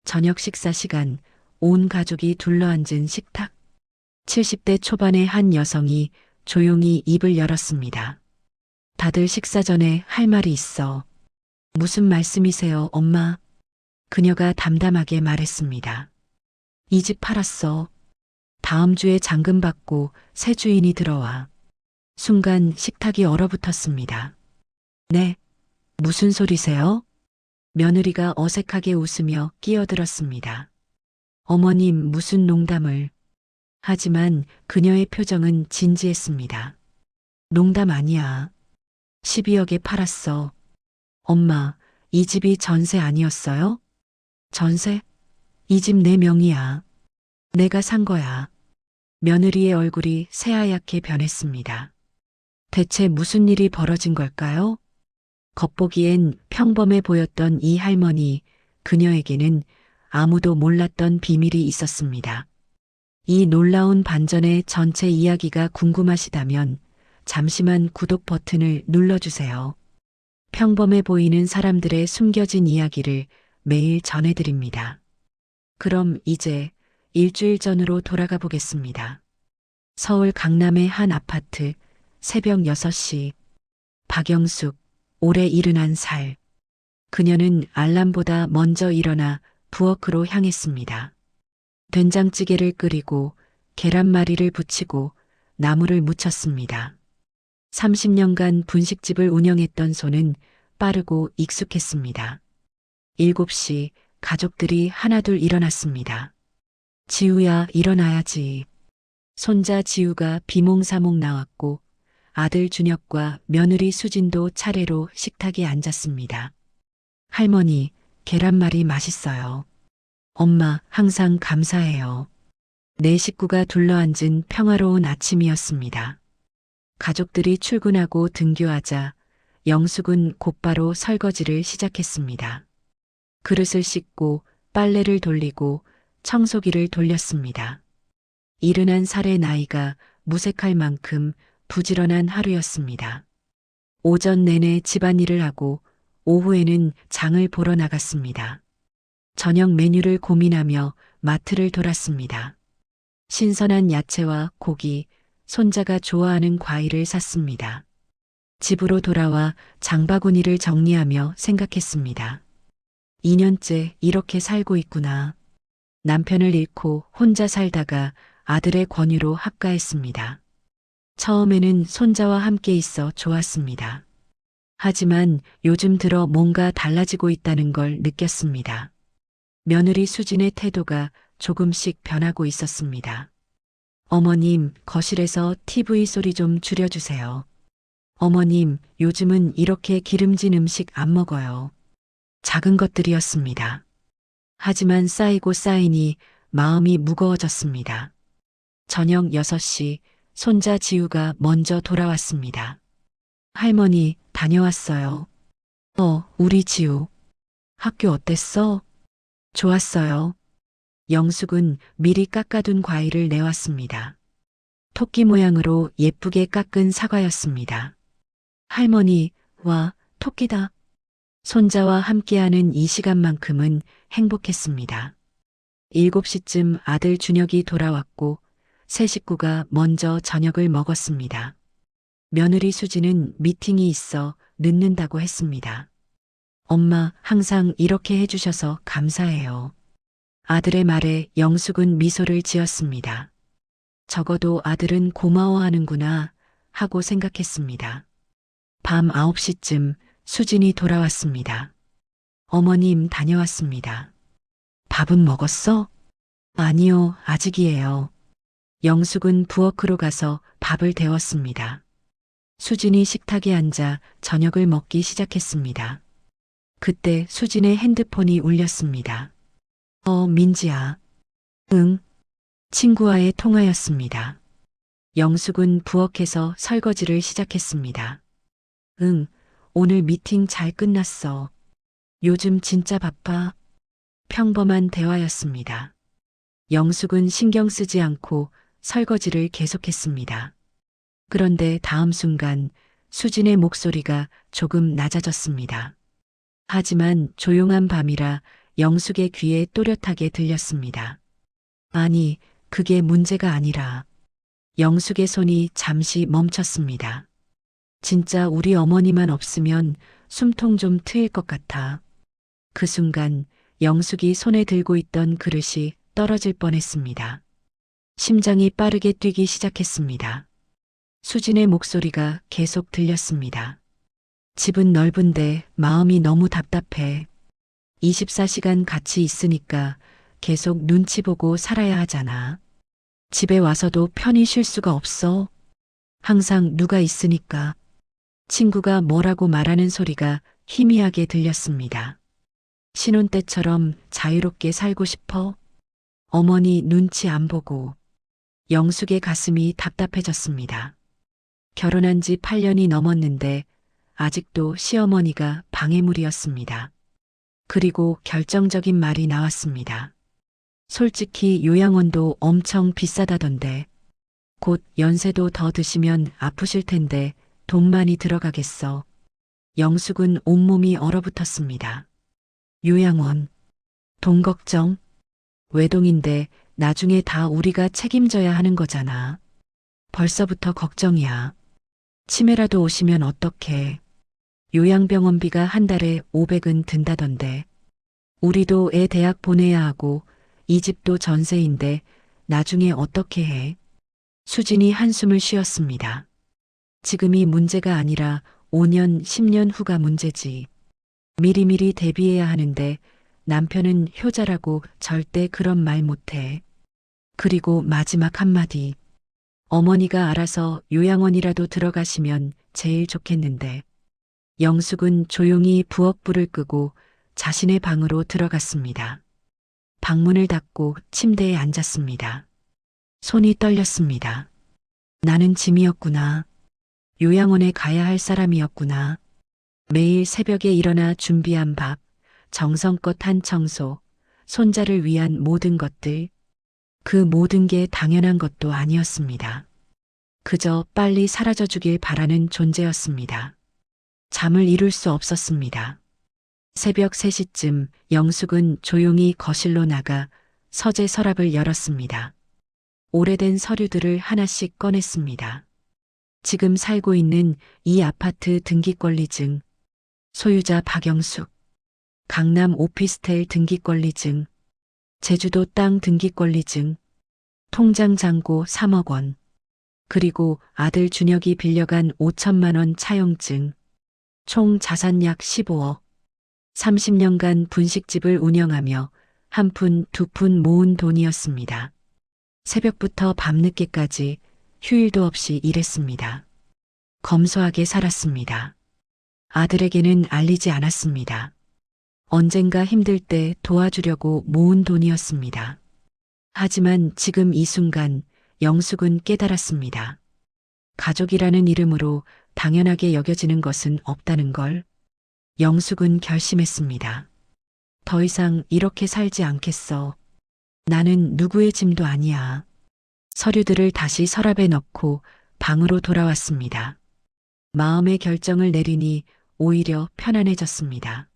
저녁 식사 시간, 온 가족이 둘러앉은 식탁. 70대 초반의 한 여성이 조용히 입을 열었습니다. 다들 식사 전에 할 말이 있어. 무슨 말씀이세요, 엄마? 그녀가 담담하게 말했습니다. 이 집 팔았어. 다음 주에 잔금 받고 새 주인이 들어와. 순간 식탁이 얼어붙었습니다. 네, 무슨 소리세요? 며느리가 어색하게 웃으며 끼어들었습니다. 어머님, 무슨 농담을. 하지만 그녀의 표정은 진지했습니다. 농담 아니야. 12억에 팔았어. 엄마, 이 집이 전세 아니었어요? 전세? 이 집 내 명의야. 내가 산 거야. 며느리의 얼굴이 새하얗게 변했습니다. 대체 무슨 일이 벌어진 걸까요? 겉보기엔 평범해 보였던 이 할머니, 그녀에게는 아무도 몰랐던 비밀이 있었습니다. 이 놀라운 반전의 전체 이야기가 궁금하시다면 잠시만 구독 버튼을 눌러주세요. 평범해 보이는 사람들의 숨겨진 이야기를 매일 전해드립니다. 그럼 이제 일주일 전으로 돌아가 보겠습니다. 서울 강남의 한 아파트, 새벽 6시. 박영숙, 올해 71살. 그녀는 알람보다 먼저 일어나 부엌으로 향했습니다. 된장찌개를 끓이고 계란말이를 부치고 나물을 무쳤습니다. 30년간 분식집을 운영했던 손은 빠르고 익숙했습니다. 7시 가족들이 하나둘 일어났습니다. 지우야, 일어나야지. 손자 지우가 비몽사몽 나왔고 아들 준혁과 며느리 수진도 차례로 식탁에 앉았습니다. 할머니, 계란말이 맛있어요. 엄마, 항상 감사해요. 네 식구가 둘러앉은 평화로운 아침이었습니다. 가족들이 출근하고 등교하자 영숙은 곧바로 설거지를 시작했습니다. 그릇을 씻고 빨래를 돌리고 청소기를 돌렸습니다. 71살의 나이가 무색할 만큼 부지런한 하루였습니다. 오전 내내 집안일을 하고 오후에는 장을 보러 나갔습니다. 저녁 메뉴를 고민하며 마트를 돌았습니다. 신선한 야채와 고기, 손자가 좋아하는 과일을 샀습니다. 집으로 돌아와 장바구니를 정리하며 생각했습니다. 2년째 이렇게 살고 있구나. 남편을 잃고 혼자 살다가 아들의 권유로 합가했습니다. 처음에는 손자와 함께 있어 좋았습니다. 하지만 요즘 들어 뭔가 달라지고 있다는 걸 느꼈습니다. 며느리 수진의 태도가 조금씩 변하고 있었습니다. 어머님, 거실에서 TV 소리 좀 줄여주세요. 어머님, 요즘은 이렇게 기름진 음식 안 먹어요. 작은 것들이었습니다. 하지만 쌓이고 쌓이니 마음이 무거워졌습니다. 저녁 6시 손자 지우가 먼저 돌아왔습니다. 할머니, 다녀왔어요. 우리 지우. 학교 어땠어? 좋았어요. 영숙은 미리 깎아둔 과일을 내왔습니다. 토끼 모양으로 예쁘게 깎은 사과였습니다. 할머니, 와, 토끼다. 손자와 함께하는 이 시간만큼은 행복했습니다. 7시쯤 아들 준혁이 돌아왔고 세 식구가 먼저 저녁을 먹었습니다. 며느리 수지는 미팅이 있어 늦는다고 했습니다. 엄마, 항상 이렇게 해주셔서 감사해요. 아들의 말에 영숙은 미소를 지었습니다. 적어도 아들은 고마워하는구나 하고 생각했습니다. 밤 9시쯤 수진이 돌아왔습니다. 어머님, 다녀왔습니다. 밥은 먹었어? 아니요, 아직이에요. 영숙은 부엌으로 가서 밥을 데웠습니다. 수진이 식탁에 앉아 저녁을 먹기 시작했습니다. 그때 수진의 핸드폰이 울렸습니다. 민지야. 응. 친구와의 통화였습니다. 영숙은 부엌에서 설거지를 시작했습니다. 응, 오늘 미팅 잘 끝났어. 요즘 진짜 바빠. 평범한 대화였습니다. 영숙은 신경 쓰지 않고 설거지를 계속했습니다. 그런데 다음 순간 수진의 목소리가 조금 낮아졌습니다. 하지만 조용한 밤이라 영숙의 귀에 또렷하게 들렸습니다. 아니, 그게 문제가 아니라. 영숙의 손이 잠시 멈췄습니다. 진짜 우리 어머니만 없으면 숨통 좀 트일 것 같아. 그 순간 영숙이 손에 들고 있던 그릇이 떨어질 뻔했습니다. 심장이 빠르게 뛰기 시작했습니다. 수진의 목소리가 계속 들렸습니다. 집은 넓은데 마음이 너무 답답해. 24시간 같이 있으니까 계속 눈치 보고 살아야 하잖아. 집에 와서도 편히 쉴 수가 없어. 항상 누가 있으니까. 친구가 뭐라고 말하는 소리가 희미하게 들렸습니다. 신혼 때처럼 자유롭게 살고 싶어? 어머니 눈치 안 보고. 영숙의 가슴이 답답해졌습니다. 결혼한 지 8년이 넘었는데 아직도 시어머니가 방해물이었습니다. 그리고 결정적인 말이 나왔습니다. 솔직히 요양원도 엄청 비싸다던데. 곧 연세도 더 드시면 아프실 텐데 돈 많이 들어가겠어. 영숙은 온몸이 얼어붙었습니다. 요양원, 돈 걱정? 외동인데 나중에 다 우리가 책임져야 하는 거잖아. 벌써부터 걱정이야. 치매라도 오시면 어떡해. 요양병원비가 한 달에 500은 든다던데. 우리도 애 대학 보내야 하고 이 집도 전세인데 나중에 어떻게 해? 수진이 한숨을 쉬었습니다. 지금이 문제가 아니라 5년, 10년 후가 문제지. 미리미리 대비해야 하는데 남편은 효자라고 절대 그런 말 못해. 그리고 마지막 한마디. 어머니가 알아서 요양원이라도 들어가시면 제일 좋겠는데. 영숙은 조용히 부엌불을 끄고 자신의 방으로 들어갔습니다. 방문을 닫고 침대에 앉았습니다. 손이 떨렸습니다. 나는 짐이었구나. 요양원에 가야 할 사람이었구나. 매일 새벽에 일어나 준비한 밥, 정성껏 한 청소, 손자를 위한 모든 것들, 그 모든 게 당연한 것도 아니었습니다. 그저 빨리 사라져 주길 바라는 존재였습니다. 잠을 이룰 수 없었습니다. 새벽 3시쯤 영숙은 조용히 거실로 나가 서재 서랍을 열었습니다. 오래된 서류들을 하나씩 꺼냈습니다. 지금 살고 있는 이 아파트 등기권리증, 소유자 박영숙, 강남 오피스텔 등기권리증, 제주도 땅 등기권리증, 통장 잔고 3억 원, 그리고 아들 준혁이 빌려간 5천만 원 차용증, 총 자산 약 15억, 30년간 분식집을 운영하며 한 푼, 두 푼 모은 돈이었습니다. 새벽부터 밤늦게까지 휴일도 없이 일했습니다. 검소하게 살았습니다. 아들에게는 알리지 않았습니다. 언젠가 힘들 때 도와주려고 모은 돈이었습니다. 하지만 지금 이 순간 영숙은 깨달았습니다. 가족이라는 이름으로 당연하게 여겨지는 것은 없다는 걸. 영숙은 결심했습니다. 더 이상 이렇게 살지 않겠어. 나는 누구의 짐도 아니야. 서류들을 다시 서랍에 넣고 방으로 돌아왔습니다. 마음의 결정을 내리니 오히려 편안해졌습니다.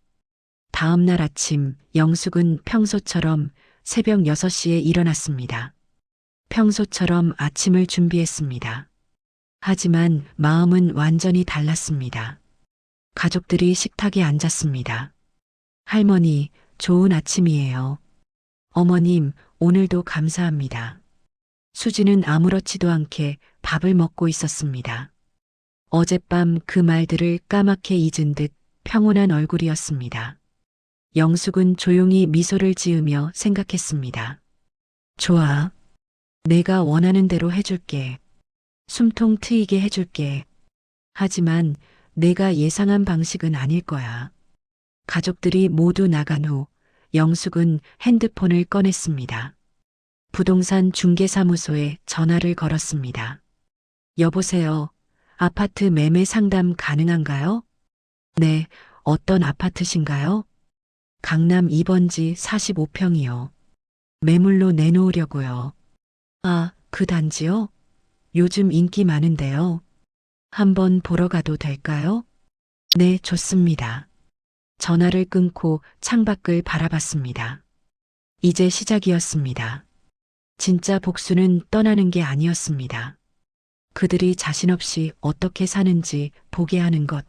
다음 날 아침 영숙은 평소처럼 새벽 6시에 일어났습니다. 평소처럼 아침을 준비했습니다. 하지만 마음은 완전히 달랐습니다. 가족들이 식탁에 앉았습니다. 할머니, 좋은 아침이에요. 어머님, 오늘도 감사합니다. 수지는 아무렇지도 않게 밥을 먹고 있었습니다. 어젯밤 그 말들을 까맣게 잊은 듯 평온한 얼굴이었습니다. 영숙은 조용히 미소를 지으며 생각했습니다. 좋아. 내가 원하는 대로 해줄게. 숨통 트이게 해줄게. 하지만 내가 예상한 방식은 아닐 거야. 가족들이 모두 나간 후 영숙은 핸드폰을 꺼냈습니다. 부동산 중개사무소에 전화를 걸었습니다. 여보세요. 아파트 매매 상담 가능한가요? 네, 어떤 아파트신가요? 강남 2번지 45평이요. 매물로 내놓으려고요. 아, 그 단지요? 요즘 인기 많은데요. 한번 보러 가도 될까요? 네, 좋습니다. 전화를 끊고 창밖을 바라봤습니다. 이제 시작이었습니다. 진짜 복수는 떠나는 게 아니었습니다. 그들이 자신 없이 어떻게 사는지 보게 하는 것,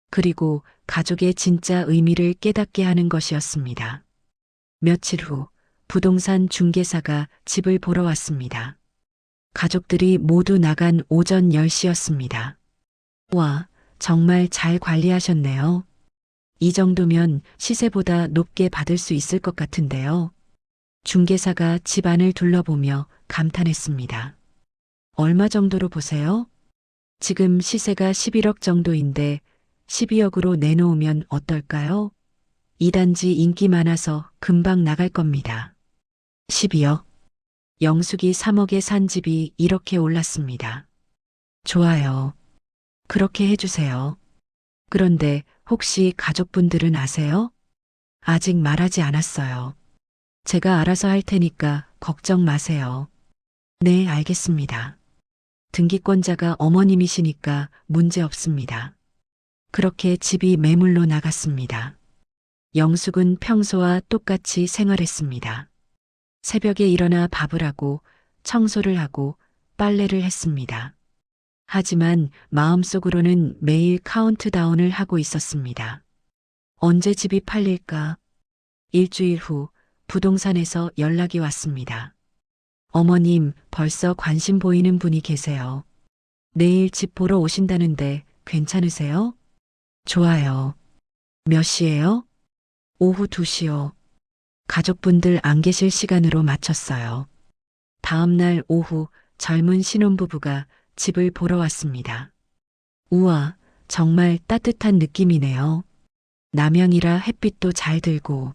그리고 가족의 진짜 의미를 깨닫게 하는 것이었습니다. 며칠 후 부동산 중개사가 집을 보러 왔습니다. 가족들이 모두 나간 오전 10시였습니다. 와, 정말 잘 관리하셨네요. 이 정도면 시세보다 높게 받을 수 있을 것 같은데요. 중개사가 집안을 둘러보며 감탄했습니다. 얼마 정도로 보세요? 지금 시세가 11억 정도인데 12억으로 내놓으면 어떨까요? 이 단지 인기 많아서 금방 나갈 겁니다. 12억. 영숙이 3억에 산 집이 이렇게 올랐습니다. 좋아요. 그렇게 해주세요. 그런데 혹시 가족분들은 아세요? 아직 말하지 않았어요. 제가 알아서 할 테니까 걱정 마세요. 네, 알겠습니다. 등기권자가 어머님이시니까 문제 없습니다. 그렇게 집이 매물로 나갔습니다. 영숙은 평소와 똑같이 생활했습니다. 새벽에 일어나 밥을 하고 청소를 하고 빨래를 했습니다. 하지만 마음속으로는 매일 카운트다운을 하고 있었습니다. 언제 집이 팔릴까? 일주일 후 부동산에서 연락이 왔습니다. 어머님, 벌써 관심 보이는 분이 계세요. 내일 집 보러 오신다는데 괜찮으세요? 좋아요. 몇 시예요? 오후 2시요. 가족분들 안 계실 시간으로 맞췄어요. 다음 날 오후 젊은 신혼부부가 집을 보러 왔습니다. 우와, 정말 따뜻한 느낌이네요. 남양이라 햇빛도 잘 들고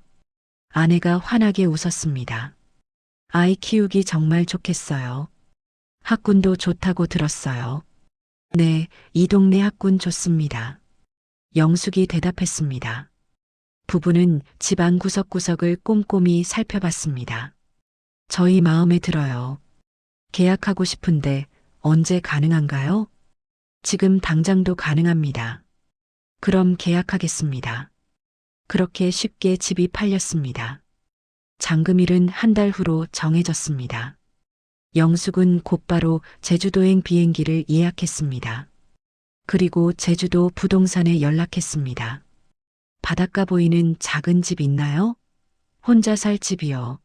아내가 환하게 웃었습니다. 아이 키우기 정말 좋겠어요. 학군도 좋다고 들었어요. 네, 이 동네 학군 좋습니다. 영숙이 대답했습니다. 부부는 집안 구석구석을 꼼꼼히 살펴봤습니다. 저희 마음에 들어요. 계약하고 싶은데 언제 가능한가요? 지금 당장도 가능합니다. 그럼 계약하겠습니다. 그렇게 쉽게 집이 팔렸습니다. 잔금일은 한 달 후로 정해졌습니다. 영숙은 곧바로 제주도행 비행기를 예약했습니다. 그리고 제주도 부동산에 연락했습니다. 바닷가 보이는 작은 집 있나요? 혼자 살 집이요.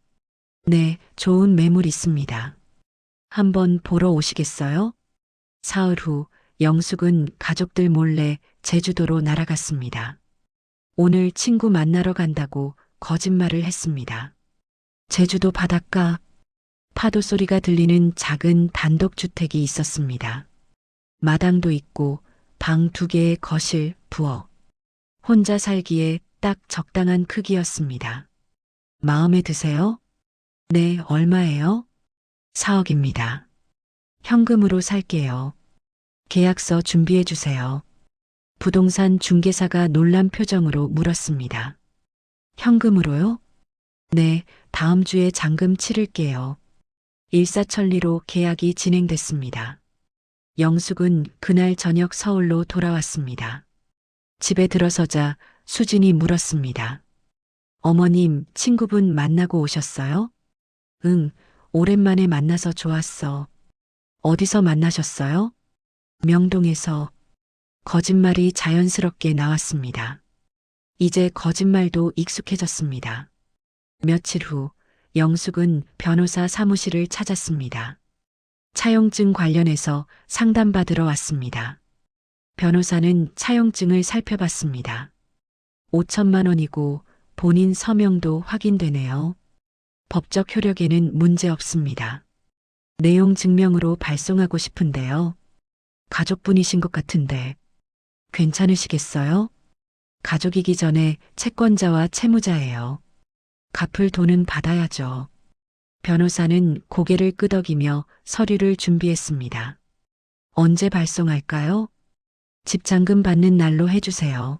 네, 좋은 매물 있습니다. 한번 보러 오시겠어요? 사흘 후 영숙은 가족들 몰래 제주도로 날아갔습니다. 오늘 친구 만나러 간다고 거짓말을 했습니다. 제주도 바닷가, 파도 소리가 들리는 작은 단독주택이 있었습니다. 마당도 있고 방 2개의 거실, 부엌. 혼자 살기에 딱 적당한 크기였습니다. 마음에 드세요? 네, 얼마예요? 4억입니다. 현금으로 살게요. 계약서 준비해 주세요. 부동산 중개사가 놀란 표정으로 물었습니다. 현금으로요? 네, 다음 주에 잔금 치를게요. 일사천리로 계약이 진행됐습니다. 영숙은 그날 저녁 서울로 돌아왔습니다. 집에 들어서자 수진이 물었습니다. 어머님, 친구분 만나고 오셨어요? 응, 오랜만에 만나서 좋았어. 어디서 만나셨어요? 명동에서. 거짓말이 자연스럽게 나왔습니다. 이제 거짓말도 익숙해졌습니다. 며칠 후 영숙은 변호사 사무실을 찾았습니다. 차용증 관련해서 상담받으러 왔습니다. 변호사는 차용증을 살펴봤습니다. 5천만 원이고 본인 서명도 확인되네요. 법적 효력에는 문제 없습니다. 내용 증명으로 발송하고 싶은데요. 가족분이신 것 같은데 괜찮으시겠어요? 가족이기 전에 채권자와 채무자예요. 갚을 돈은 받아야죠. 변호사는 고개를 끄덕이며 서류를 준비했습니다. 언제 발송할까요? 집잔금 받는 날로 해주세요.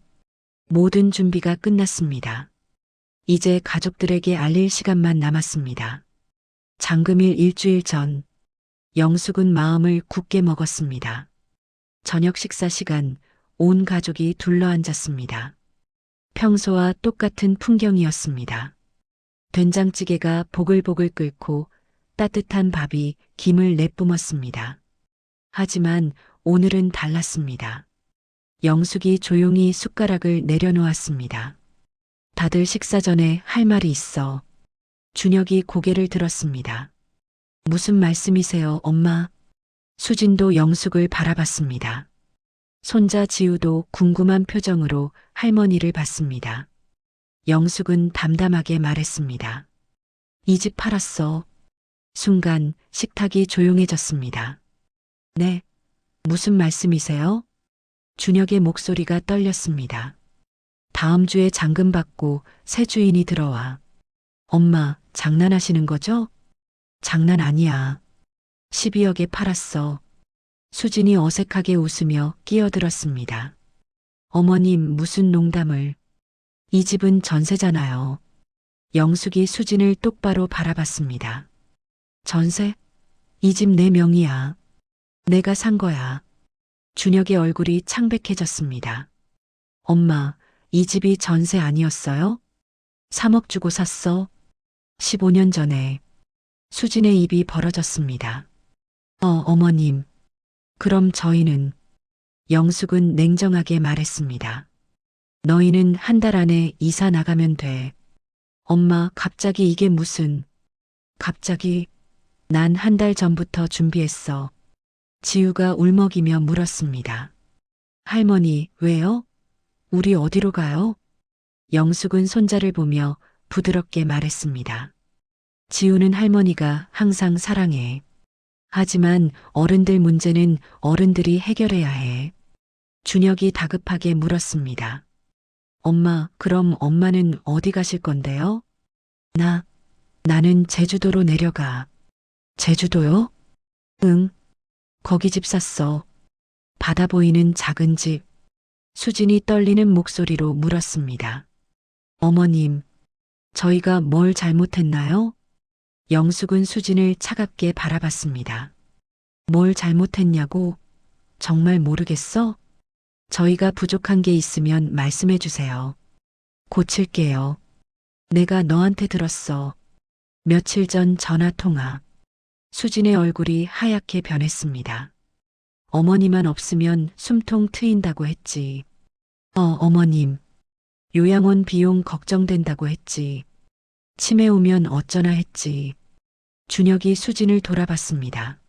모든 준비가 끝났습니다. 이제 가족들에게 알릴 시간만 남았습니다. 잔금일 일주일 전, 영숙은 마음을 굳게 먹었습니다. 저녁 식사 시간, 온 가족이 둘러앉았습니다. 평소와 똑같은 풍경이었습니다. 된장찌개가 보글보글 끓고 따뜻한 밥이 김을 내뿜었습니다. 하지만 오늘은 달랐습니다. 영숙이 조용히 숟가락을 내려놓았습니다. 다들 식사 전에 할 말이 있어. 준혁이 고개를 들었습니다. 무슨 말씀이세요, 엄마? 수진도 영숙을 바라봤습니다. 손자 지우도 궁금한 표정으로 할머니를 봤습니다. 영숙은 담담하게 말했습니다. 이 집 팔았어. 순간 식탁이 조용해졌습니다. 네, 무슨 말씀이세요? 준혁의 목소리가 떨렸습니다. 다음 주에 잔금 받고 새 주인이 들어와. 엄마, 장난하시는 거죠? 장난 아니야. 12억에 팔았어. 수진이 어색하게 웃으며 끼어들었습니다. 어머님, 무슨 농담을. 이 집은 전세잖아요. 영숙이 수진을 똑바로 바라봤습니다. 전세? 이 집 내 명의야. 내가 산 거야. 준혁의 얼굴이 창백해졌습니다. 엄마, 이 집이 전세 아니었어요? 3억 주고 샀어. 15년 전에. 수진의 입이 벌어졌습니다. 어머님. 그럼 저희는. 영숙은 냉정하게 말했습니다. 너희는 한 달 안에 이사 나가면 돼. 엄마, 갑자기 이게 무슨. 갑자기. 난 한 달 전부터 준비했어. 지우가 울먹이며 물었습니다. 할머니, 왜요? 우리 어디로 가요? 영숙은 손자를 보며 부드럽게 말했습니다. 지우는 할머니가 항상 사랑해. 하지만 어른들 문제는 어른들이 해결해야 해. 준혁이 다급하게 물었습니다. 엄마, 그럼 엄마는 어디 가실 건데요? 나는 제주도로 내려가. 제주도요? 응. 거기 집 샀어. 바다 보이는 작은 집. 수진이 떨리는 목소리로 물었습니다. 어머님, 저희가 뭘 잘못했나요? 영숙은 수진을 차갑게 바라봤습니다. 뭘 잘못했냐고? 정말 모르겠어? 저희가 부족한 게 있으면 말씀해 주세요. 고칠게요. 내가 너한테 들었어. 며칠 전 전화 통화. 수진의 얼굴이 하얗게 변했습니다. 어머니만 없으면 숨통 트인다고 했지. 어머님. 요양원 비용 걱정된다고 했지. 치매 오면 어쩌나 했지. 준혁이 수진을 돌아봤습니다.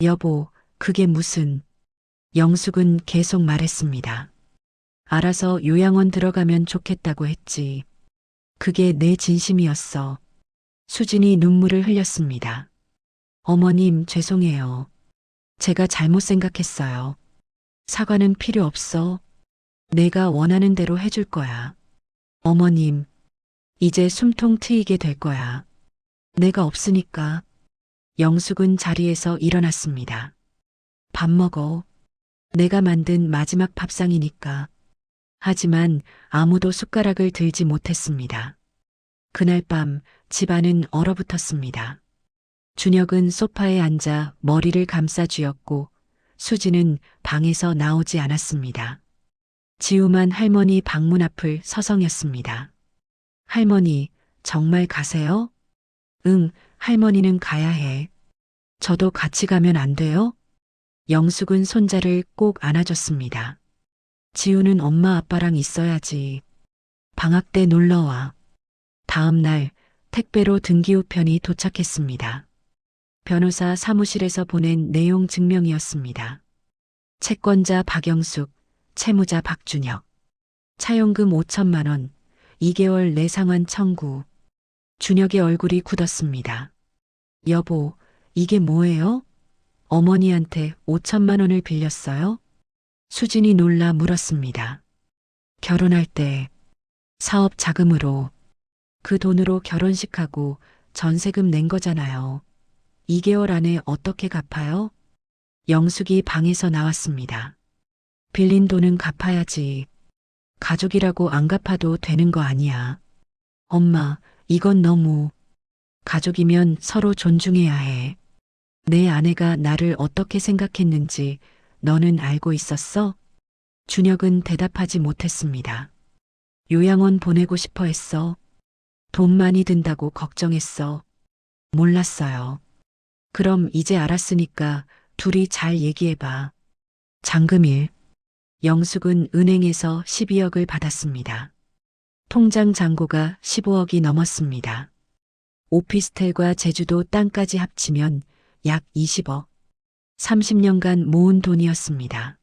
여보, 그게 무슨. 영숙은 계속 말했습니다. 알아서 요양원 들어가면 좋겠다고 했지. 그게 내 진심이었어. 수진이 눈물을 흘렸습니다. 어머님, 죄송해요. 제가 잘못 생각했어요. 사과는 필요 없어. 내가 원하는 대로 해줄 거야. 어머님, 이제 숨통 트이게 될 거야. 내가 없으니까. 영숙은 자리에서 일어났습니다. 밥 먹어. 내가 만든 마지막 밥상이니까. 하지만 아무도 숟가락을 들지 못했습니다. 그날 밤 집안은 얼어붙었습니다. 준혁은 소파에 앉아 머리를 감싸 쥐었고 수지는 방에서 나오지 않았습니다. 지우만 할머니 방문 앞을 서성였습니다. 할머니, 정말 가세요? 응, 할머니는 가야 해. 저도 같이 가면 안 돼요? 영숙은 손자를 꼭 안아줬습니다. 지우는 엄마 아빠랑 있어야지. 방학 때 놀러와. 다음 날 택배로 등기우편이 도착했습니다. 변호사 사무실에서 보낸 내용 증명이었습니다. 채권자 박영숙, 채무자 박준혁. 차용금 5천만 원, 2개월 내 상환 청구. 준혁의 얼굴이 굳었습니다. 여보, 이게 뭐예요? 어머니한테 5천만 원을 빌렸어요? 수진이 놀라 물었습니다. 결혼할 때 사업 자금으로 그 돈으로 결혼식하고 전세금 낸 거잖아요. 2개월 안에 어떻게 갚아요? 영숙이 방에서 나왔습니다. 빌린 돈은 갚아야지. 가족이라고 안 갚아도 되는 거 아니야. 엄마, 이건 너무. 가족이면 서로 존중해야 해. 내 아내가 나를 어떻게 생각했는지 너는 알고 있었어? 준혁은 대답하지 못했습니다. 요양원 보내고 싶어 했어. 돈 많이 든다고 걱정했어. 몰랐어요. 그럼 이제 알았으니까 둘이 잘 얘기해봐. 장금일. 영숙은 은행에서 12억을 받았습니다. 통장 잔고가 15억이 넘었습니다. 오피스텔과 제주도 땅까지 합치면 약 20억. 30년간 모은 돈이었습니다.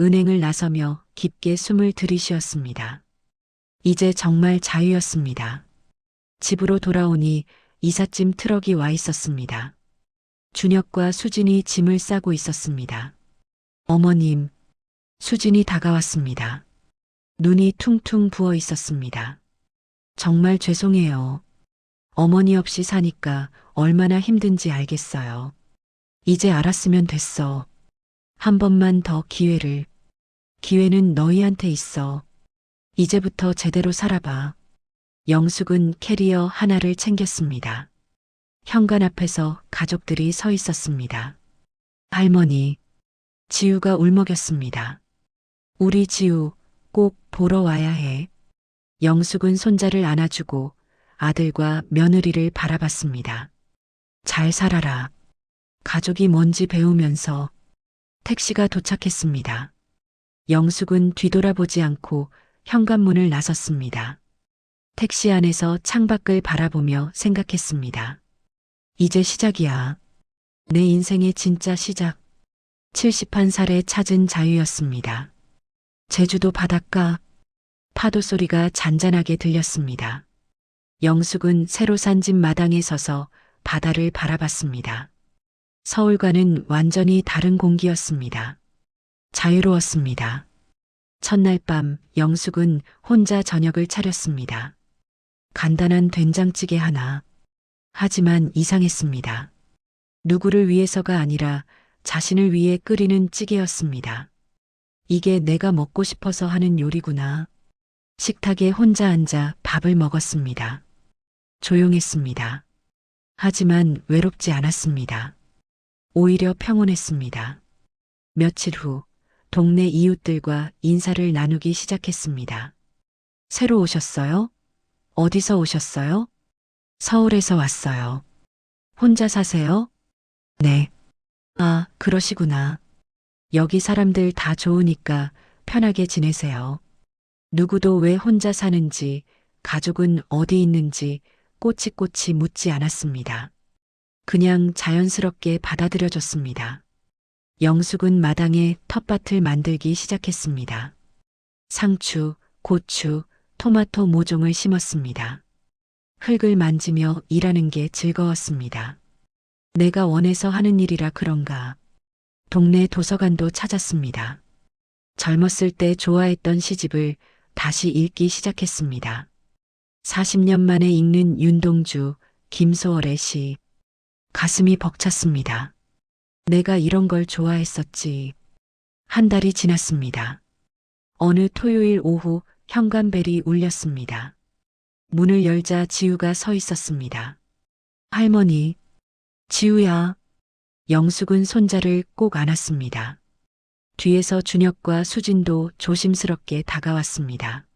은행을 나서며 깊게 숨을 들이쉬었습니다. 이제 정말 자유였습니다. 집으로 돌아오니 이삿짐 트럭이 와 있었습니다. 준혁과 수진이 짐을 싸고 있었습니다. 어머님, 수진이 다가왔습니다. 눈이 퉁퉁 부어 있었습니다. 정말 죄송해요. 어머니 없이 사니까 얼마나 힘든지 알겠어요. 이제 알았으면 됐어. 한 번만 더 기회를. 기회는 너희한테 있어. 이제부터 제대로 살아봐. 영숙은 캐리어 하나를 챙겼습니다. 현관 앞에서 가족들이 서 있었습니다. 할머니, 지우가 울먹였습니다. 우리 지우 꼭 보러 와야 해. 영숙은 손자를 안아주고 아들과 며느리를 바라봤습니다. 잘 살아라. 가족이 뭔지 배우면서 택시가 도착했습니다. 영숙은 뒤돌아보지 않고 현관문을 나섰습니다. 택시 안에서 창밖을 바라보며 생각했습니다. 이제 시작이야. 내 인생의 진짜 시작. 71살에 찾은 자유였습니다. 제주도 바닷가, 파도 소리가 잔잔하게 들렸습니다. 영숙은 새로 산 집 마당에 서서 바다를 바라봤습니다. 서울과는 완전히 다른 공기였습니다. 자유로웠습니다. 첫날 밤 영숙은 혼자 저녁을 차렸습니다. 간단한 된장찌개 하나. 하지만 이상했습니다. 누구를 위해서가 아니라 자신을 위해 끓이는 찌개였습니다. 이게 내가 먹고 싶어서 하는 요리구나. 식탁에 혼자 앉아 밥을 먹었습니다. 조용했습니다. 하지만 외롭지 않았습니다. 오히려 평온했습니다. 며칠 후 동네 이웃들과 인사를 나누기 시작했습니다. 새로 오셨어요? 어디서 오셨어요? 서울에서 왔어요. 혼자 사세요? 네. 아, 그러시구나. 여기 사람들 다 좋으니까 편하게 지내세요. 누구도 왜 혼자 사는지, 가족은 어디 있는지 꼬치꼬치 묻지 않았습니다. 그냥 자연스럽게 받아들여줬습니다. 영숙은 마당에 텃밭을 만들기 시작했습니다. 상추, 고추, 토마토 모종을 심었습니다. 흙을 만지며 일하는 게 즐거웠습니다. 내가 원해서 하는 일이라 그런가. 동네 도서관도 찾았습니다. 젊었을 때 좋아했던 시집을 다시 읽기 시작했습니다. 40년 만에 읽는 윤동주, 김소월의 시. 가슴이 벅찼습니다. 내가 이런 걸 좋아했었지. 한 달이 지났습니다. 어느 토요일 오후 현관벨이 울렸습니다. 문을 열자 지우가 서 있었습니다. 할머니, 지우야. 영숙은 손자를 꼭 안았습니다. 뒤에서 준혁과 수진도 조심스럽게 다가왔습니다.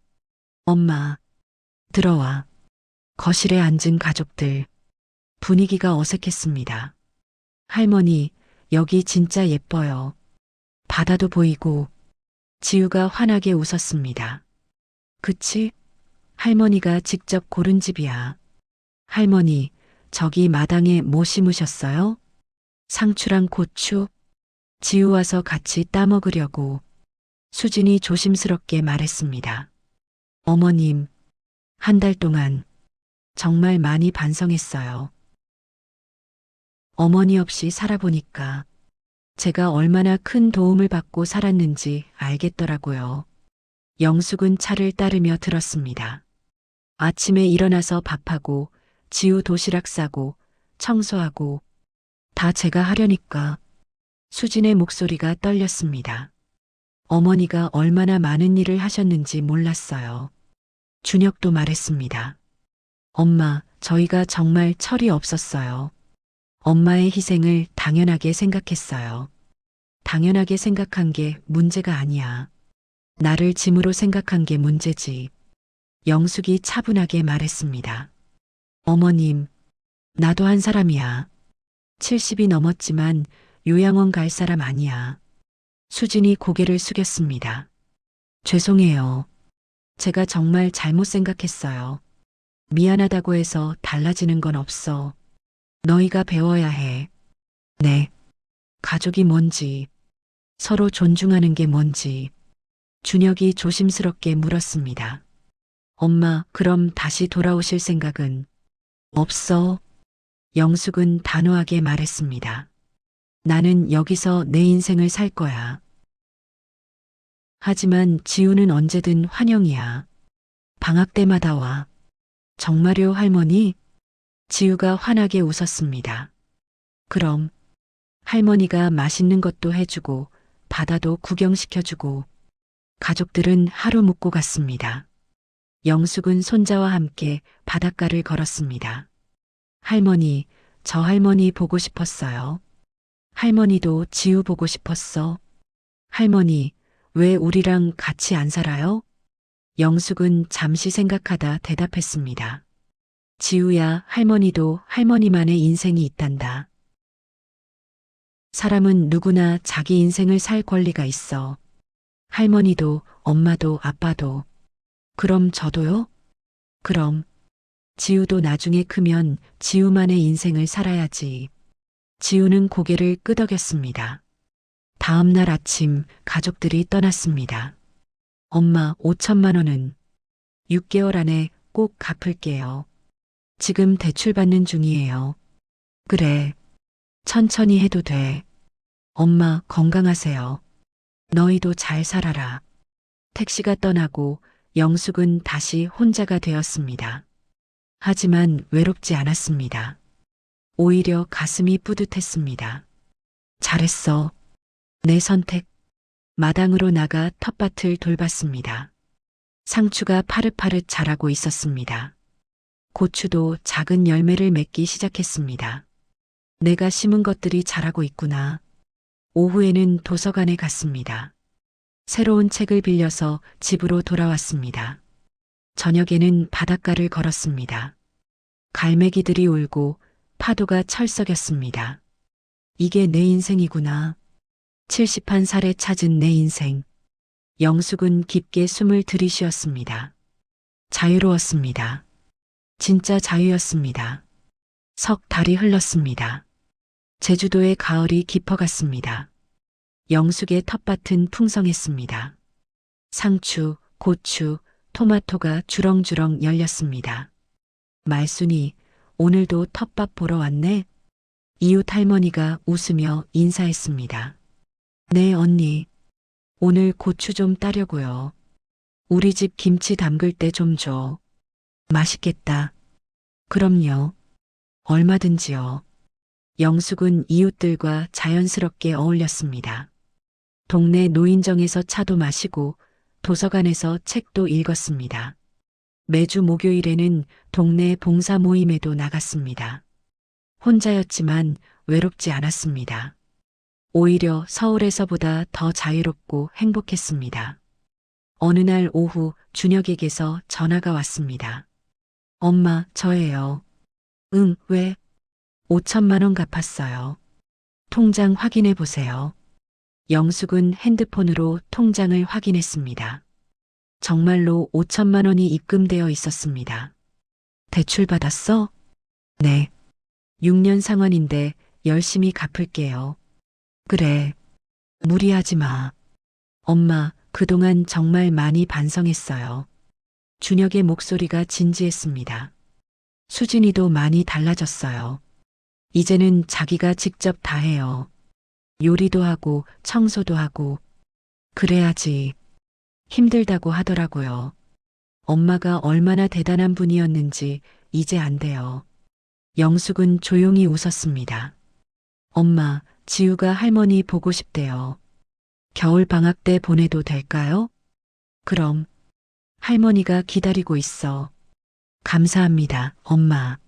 엄마, 들어와. 거실에 앉은 가족들. 분위기가 어색했습니다. 할머니, 여기 진짜 예뻐요. 바다도 보이고. 지우가 환하게 웃었습니다. 그치? 할머니가 직접 고른 집이야. 할머니, 저기 마당에 뭐 심으셨어요? 상추랑 고추? 지우 와서 같이 따먹으려고. 수진이 조심스럽게 말했습니다. 어머님, 한 달 동안 정말 많이 반성했어요. 어머니 없이 살아보니까 제가 얼마나 큰 도움을 받고 살았는지 알겠더라고요. 영숙은 차를 따르며 들었습니다. 아침에 일어나서 밥하고 지우 도시락 싸고 청소하고 다 제가 하려니까. 수진의 목소리가 떨렸습니다. 어머니가 얼마나 많은 일을 하셨는지 몰랐어요. 준혁도 말했습니다. 엄마, 저희가 정말 철이 없었어요. 엄마의 희생을 당연하게 생각했어요. 당연하게 생각한 게 문제가 아니야. 나를 짐으로 생각한 게 문제지. 영숙이 차분하게 말했습니다. 어머님, 나도 한 사람이야. 70이 넘었지만 요양원 갈 사람 아니야. 수진이 고개를 숙였습니다. 죄송해요. 제가 정말 잘못 생각했어요. 미안하다고 해서 달라지는 건 없어. 너희가 배워야 해. 네. 가족이 뭔지, 서로 존중하는 게 뭔지. 준혁이 조심스럽게 물었습니다. 엄마, 그럼 다시 돌아오실 생각은 없어? 영숙은 단호하게 말했습니다. 나는 여기서 내 인생을 살 거야. 하지만 지우는 언제든 환영이야. 방학 때마다 와. 정말요, 할머니? 지우가 환하게 웃었습니다. 그럼 할머니가 맛있는 것도 해주고 바다도 구경시켜주고 가족들은 하루 묵고 갔습니다. 영숙은 손자와 함께 바닷가를 걸었습니다. 할머니, 저 할머니 보고 싶었어요. 할머니도 지우 보고 싶었어. 할머니, 왜 우리랑 같이 안 살아요? 영숙은 잠시 생각하다 대답했습니다. 지우야, 할머니도 할머니만의 인생이 있단다. 사람은 누구나 자기 인생을 살 권리가 있어. 할머니도, 엄마도, 아빠도. 그럼 저도요? 그럼. 지우도 나중에 크면 지우만의 인생을 살아야지. 지우는 고개를 끄덕였습니다. 다음 날 아침 가족들이 떠났습니다. 엄마, 5천만 원은 6개월 안에 꼭 갚을게요. 지금 대출 받는 중이에요. 그래. 천천히 해도 돼. 엄마, 건강하세요. 너희도 잘 살아라. 택시가 떠나고 영숙은 다시 혼자가 되었습니다. 하지만 외롭지 않았습니다. 오히려 가슴이 뿌듯했습니다. 잘했어. 내 선택. 마당으로 나가 텃밭을 돌봤습니다. 상추가 파릇파릇 자라고 있었습니다. 고추도 작은 열매를 맺기 시작했습니다. 내가 심은 것들이 자라고 있구나. 오후에는 도서관에 갔습니다. 새로운 책을 빌려서 집으로 돌아왔습니다. 저녁에는 바닷가를 걸었습니다. 갈매기들이 울고 파도가 철썩였습니다. 이게 내 인생이구나. 71살에 찾은 내 인생. 영숙은 깊게 숨을 들이쉬었습니다. 자유로웠습니다. 진짜 자유였습니다. 석 달이 흘렀습니다. 제주도의 가을이 깊어갔습니다. 영숙의 텃밭은 풍성했습니다. 상추, 고추, 토마토가 주렁주렁 열렸습니다. 말순이, 오늘도 텃밭 보러 왔네? 이웃 할머니가 웃으며 인사했습니다. 네, 언니. 오늘 고추 좀 따려고요. 우리 집 김치 담글 때 좀 줘. 맛있겠다. 그럼요. 얼마든지요. 영숙은 이웃들과 자연스럽게 어울렸습니다. 동네 노인정에서 차도 마시고 도서관에서 책도 읽었습니다. 매주 목요일에는 동네 봉사 모임에도 나갔습니다. 혼자였지만 외롭지 않았습니다. 오히려 서울에서보다 더 자유롭고 행복했습니다. 어느 날 오후 준혁에게서 전화가 왔습니다. 엄마, 저예요. 응, 왜? 5천만 원 갚았어요. 통장 확인해 보세요. 영숙은 핸드폰으로 통장을 확인했습니다. 정말로 5천만 원이 입금되어 있었습니다. 대출 받았어? 네. 6년 상환인데 열심히 갚을게요. 그래. 무리하지 마. 엄마, 그동안 정말 많이 반성했어요. 준혁의 목소리가 진지했습니다. 수진이도 많이 달라졌어요. 이제는 자기가 직접 다 해요. 요리도 하고 청소도 하고. 그래야지. 힘들다고 하더라고요. 엄마가 얼마나 대단한 분이었는지 이제 안 돼요. 영숙은 조용히 웃었습니다. 엄마, 지우가 할머니 보고 싶대요. 겨울 방학 때 보내도 될까요? 그럼. 할머니가 기다리고 있어. 감사합니다, 엄마.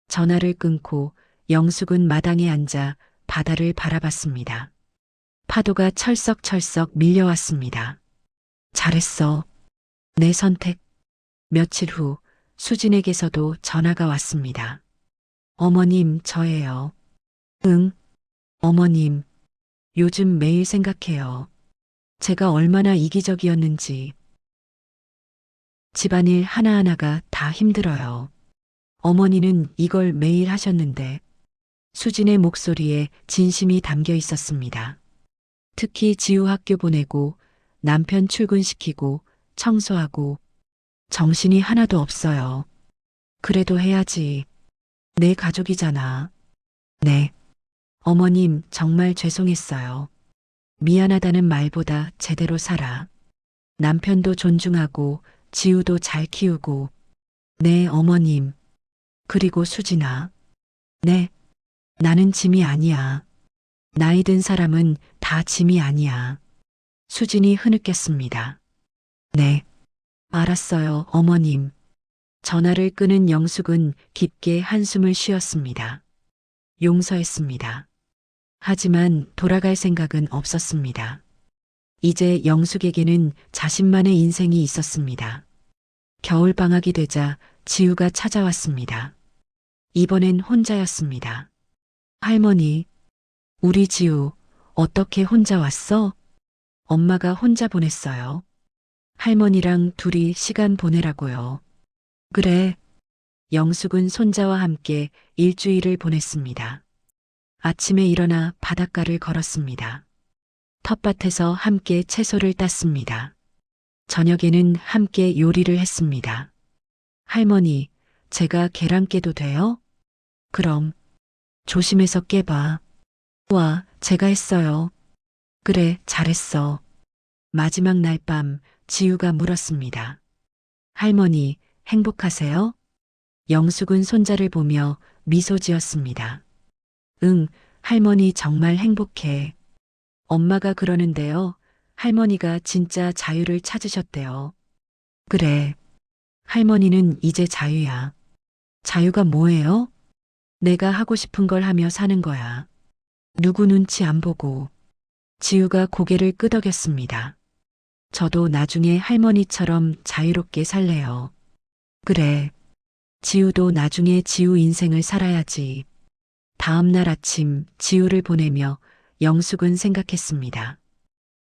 전화를 끊고 영숙은 마당에 앉아 바다를 바라봤습니다. 파도가 철썩철썩 밀려왔습니다. 잘했어. 내 선택. 며칠 후 수진에게서도 전화가 왔습니다. 어머님, 저예요. 응, 어머님, 요즘 매일 생각해요. 제가 얼마나 이기적이었는지. 집안일 하나하나가 다 힘들어요. 어머니는 이걸 매일 하셨는데 수진의 목소리에 진심이 담겨 있었습니다. 특히 지우 학교 보내고 남편 출근시키고 청소하고 정신이 하나도 없어요. 그래도 해야지. 내 가족이잖아. 네. 어머님, 정말 죄송했어요. 미안하다는 말보다 제대로 살아. 남편도 존중하고 지우도 잘 키우고. 네, 어머님. 그리고 수진아. 네. 나는 짐이 아니야. 나이 든 사람은 다 짐이 아니야. 수진이 흐느꼈습니다. 네. 알았어요, 어머님. 전화를 끊은 영숙은 깊게 한숨을 쉬었습니다. 용서했습니다. 하지만 돌아갈 생각은 없었습니다. 이제 영숙에게는 자신만의 인생이 있었습니다. 겨울방학이 되자 지우가 찾아왔습니다. 이번엔 혼자였습니다. 할머니, 우리 지우, 어떻게 혼자 왔어? 엄마가 혼자 보냈어요. 할머니랑 둘이 시간 보내라고요. 그래. 영숙은 손자와 함께 일주일을 보냈습니다. 아침에 일어나 바닷가를 걸었습니다. 텃밭에서 함께 채소를 땄습니다. 저녁에는 함께 요리를 했습니다. 할머니, 제가 계란 깨도 돼요? 그럼. 조심해서 깨봐. 와, 제가 했어요. 그래, 잘했어. 마지막 날 밤 지우가 물었습니다. 할머니, 행복하세요? 영숙은 손자를 보며 미소 지었습니다. 응, 할머니 정말 행복해. 엄마가 그러는데요. 할머니가 진짜 자유를 찾으셨대요. 그래. 할머니는 이제 자유야. 자유가 뭐예요? 내가 하고 싶은 걸 하며 사는 거야. 누구 눈치 안 보고. 지우가 고개를 끄덕였습니다. 저도 나중에 할머니처럼 자유롭게 살래요. 그래. 지우도 나중에 지우 인생을 살아야지. 다음 날 아침 지우를 보내며 영숙은 생각했습니다.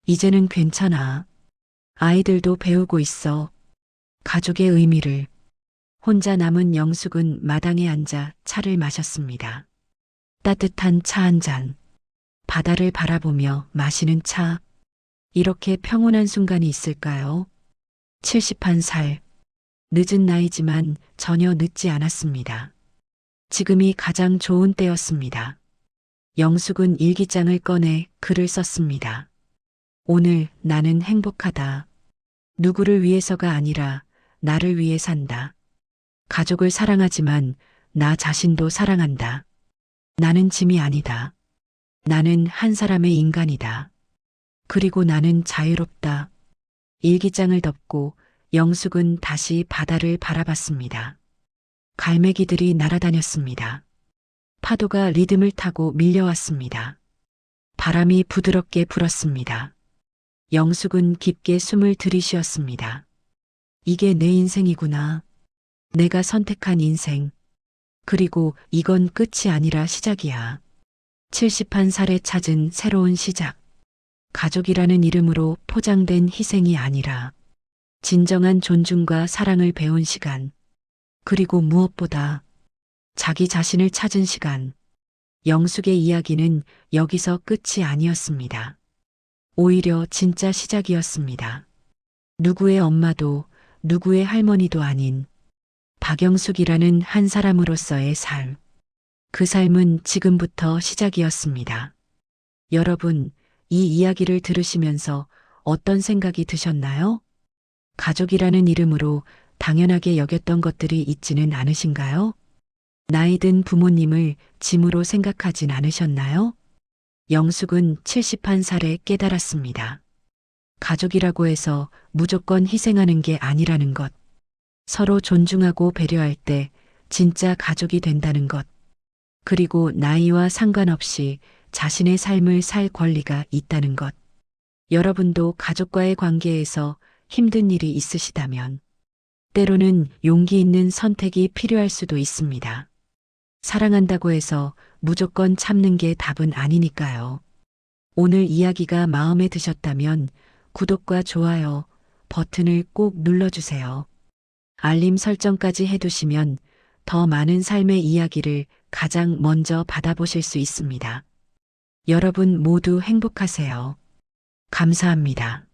이제는 괜찮아. 아이들도 배우고 있어. 가족의 의미를. 혼자 남은 영숙은 마당에 앉아 차를 마셨습니다. 따뜻한 차 한 잔. 바다를 바라보며 마시는 차. 이렇게 평온한 순간이 있을까요? 71살. 늦은 나이지만 전혀 늦지 않았습니다. 지금이 가장 좋은 때였습니다. 영숙은 일기장을 꺼내 글을 썼습니다. 오늘 나는 행복하다. 누구를 위해서가 아니라 나를 위해 산다. 가족을 사랑하지만 나 자신도 사랑한다. 나는 짐이 아니다. 나는 한 사람의 인간이다. 그리고 나는 자유롭다. 일기장을 덮고 영숙은 다시 바다를 바라봤습니다. 갈매기들이 날아다녔습니다. 파도가 리듬을 타고 밀려왔습니다. 바람이 부드럽게 불었습니다. 영숙은 깊게 숨을 들이쉬었습니다. 이게 내 인생이구나. 내가 선택한 인생. 그리고 이건 끝이 아니라 시작이야. 71살에 찾은 새로운 시작. 가족이라는 이름으로 포장된 희생이 아니라 진정한 존중과 사랑을 배운 시간. 그리고 무엇보다 자기 자신을 찾은 시간. 영숙의 이야기는 여기서 끝이 아니었습니다. 오히려 진짜 시작이었습니다. 누구의 엄마도 누구의 할머니도 아닌 박영숙이라는 한 사람으로서의 삶. 그 삶은 지금부터 시작이었습니다. 여러분, 이 이야기를 들으시면서 어떤 생각이 드셨나요? 가족이라는 이름으로 당연하게 여겼던 것들이 있지는 않으신가요? 나이 든 부모님을 짐으로 생각하진 않으셨나요? 영숙은 71살에 깨달았습니다. 가족이라고 해서 무조건 희생하는 게 아니라는 것. 서로 존중하고 배려할 때 진짜 가족이 된다는 것. 그리고 나이와 상관없이 자신의 삶을 살 권리가 있다는 것. 여러분도 가족과의 관계에서 힘든 일이 있으시다면 때로는 용기 있는 선택이 필요할 수도 있습니다. 사랑한다고 해서 무조건 참는 게 답은 아니니까요. 오늘 이야기가 마음에 드셨다면 구독과 좋아요 버튼을 꼭 눌러주세요. 알림 설정까지 해두시면 더 많은 삶의 이야기를 가장 먼저 받아보실 수 있습니다. 여러분 모두 행복하세요. 감사합니다.